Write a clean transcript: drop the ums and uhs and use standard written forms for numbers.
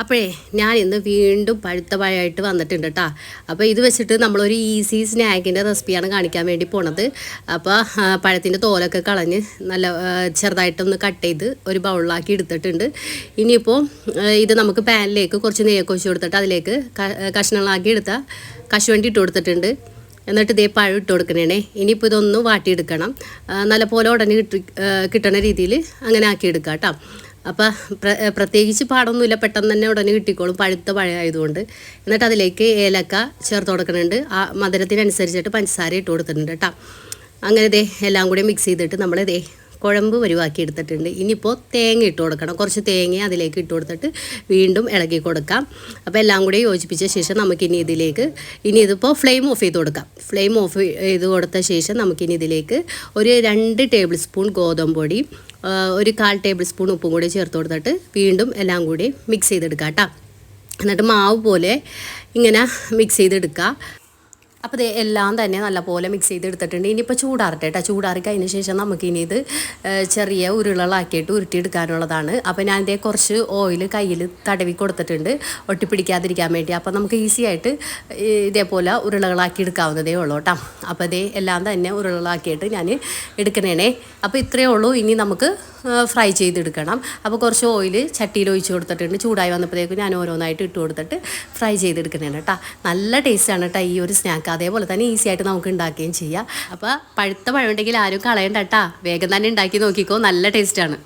അപ്പോഴേ ഞാൻ ഇന്ന് വീണ്ടും പഴുത്ത പഴമായിട്ട് വന്നിട്ടുണ്ട് കേട്ടോ. അപ്പോൾ ഇത് വെച്ചിട്ട് നമ്മളൊരു ഈസി സ്നാക്കിൻ്റെ റെസിപ്പിയാണ് കാണിക്കാൻ വേണ്ടി പോണത്. അപ്പോൾ പഴത്തിൻ്റെ തോലൊക്കെ കളഞ്ഞ് നല്ല ചെറുതായിട്ടൊന്ന് കട്ട് ചെയ്ത് ഒരു ബൗളിലാക്കി എടുത്തിട്ടുണ്ട്. ഇനിയിപ്പോൾ ഇത് നമുക്ക് പാനിലേക്ക് കുറച്ച് നെയ്യൊക്കെ ഒഴിച്ച് കൊടുത്തിട്ട് അതിലേക്ക് കഷ്ണങ്ങളാക്കി എടുത്ത കശുവണ്ടി ഇട്ട് കൊടുത്തിട്ടുണ്ട്. എന്നിട്ട് ഇതേ പഴം ഇട്ട് കൊടുക്കണേ. ഇനിയിപ്പോൾ ഇതൊന്ന് വാട്ടിയെടുക്കണം. നല്ലപോലെ ഉടനെ കിട്ടണ രീതിയിൽ അങ്ങനെ ആക്കിയെടുക്കാം കേട്ടോ. അപ്പോൾ പ്രത്യേകിച്ച് പാടൊന്നുമില്ല, പെട്ടെന്ന് തന്നെ ഉടനെ കിട്ടിക്കോളും പഴുത്ത പഴമായതുകൊണ്ട്. എന്നിട്ട് അതിലേക്ക് ഏലക്ക ചേർത്ത് കൊടുക്കുന്നുണ്ട്. ആ മധുരത്തിനനുസരിച്ചിട്ട് പഞ്ചസാര ഇട്ട് കൊടുത്തിട്ടുണ്ട് കേട്ടോ. അങ്ങനെ ഇതേ എല്ലാം കൂടി മിക്സ് ചെയ്തിട്ട് നമ്മളിതേ കുഴമ്പ് വരുവാക്കി എടുത്തിട്ടുണ്ട്. ഇനിയിപ്പോൾ തേങ്ങ ഇട്ട് കൊടുക്കണം. കുറച്ച് തേങ്ങ അതിലേക്ക് ഇട്ട് കൊടുത്തിട്ട് വീണ്ടും ഇളക്കി കൊടുക്കാം. അപ്പോൾ എല്ലാം കൂടി യോജിപ്പിച്ച ശേഷം നമുക്കിനി ഇതിപ്പോൾ ഫ്ലെയിം ഓഫ് ചെയ്ത് കൊടുക്കാം. ഫ്ലെയിം ഓഫ് ചെയ്ത് കൊടുത്ത ശേഷം നമുക്കിനി ഇതിലേക്ക് ഒരു 2 ടേബിൾ സ്പൂൺ ഗോതമ്പ് പൊടി, ഒരു 1/4 ടേബിൾ സ്പൂൺ ഉപ്പും കൂടി ചേർത്ത് കൊടുത്തിട്ട് വീണ്ടും എല്ലാം കൂടി മിക്സ് ചെയ്തെടുക്കാം കേട്ടോ. എന്നിട്ട് മാവ് പോലെ ഇങ്ങനെ മിക്സ് ചെയ്തെടുക്കുക. അപ്പോൾ ഇത് എല്ലാം തന്നെ നല്ലപോലെ മിക്സ് ചെയ്തെടുത്തിട്ടുണ്ട്. ഇനിയിപ്പോൾ ചൂടാറട്ടെ കേട്ടോ. ചൂടാറി കഴിഞ്ഞ ശേഷം നമുക്കിനി ഇത് ചെറിയ ഉരുളകളാക്കിയിട്ട് ഉരുട്ടിയെടുക്കാനുള്ളതാണ്. അപ്പോൾ ഞാൻ ഇതേ കുറച്ച് ഓയിൽ കയ്യിൽ തടവി കൊടുത്തിട്ടുണ്ട് ഒട്ടിപ്പിടിക്കാതിരിക്കാൻ വേണ്ടി. അപ്പോൾ നമുക്ക് ഈസി ആയിട്ട് ഇതേപോലെ ഉരുളകളാക്കി എടുക്കാവുന്നതേ ഉള്ളൂ കേട്ടോ. അപ്പോൾ ഇതേ എല്ലാം തന്നെ ഉരുളകളാക്കിയിട്ട് ഞാൻ എടുക്കണേ. അപ്പോൾ ഇത്രയേ ഉള്ളൂ. ഇനി നമുക്ക് ഫ്രൈ ചെയ്തെടുക്കണം. അപ്പോൾ കുറച്ച് ഓയിൽ ചട്ടിയിൽ ഒഴിച്ച് കൊടുത്തിട്ടുണ്ട്. ചൂടായി വന്നപ്പോഴത്തേക്കും ഞാൻ ഓരോന്നായിട്ട് ഇട്ട് കൊടുത്തിട്ട് ഫ്രൈ ചെയ്തെടുക്കണേ കേട്ടോ. നല്ല ടേസ്റ്റാണ് കേട്ടോ ഈ ഒരു സ്നാക്ക്. അതേപോലെ തന്നെ ഈസി ആയിട്ട് നമുക്ക് ഉണ്ടാക്കുകയും ചെയ്യാം. അപ്പോൾ പഴുത്ത പഴമുണ്ടെങ്കിൽ ആരും കളയണ്ട കേട്ടോ. വേഗം തന്നെ ഉണ്ടാക്കി നോക്കിക്കോ, നല്ല ടേസ്റ്റാണ്.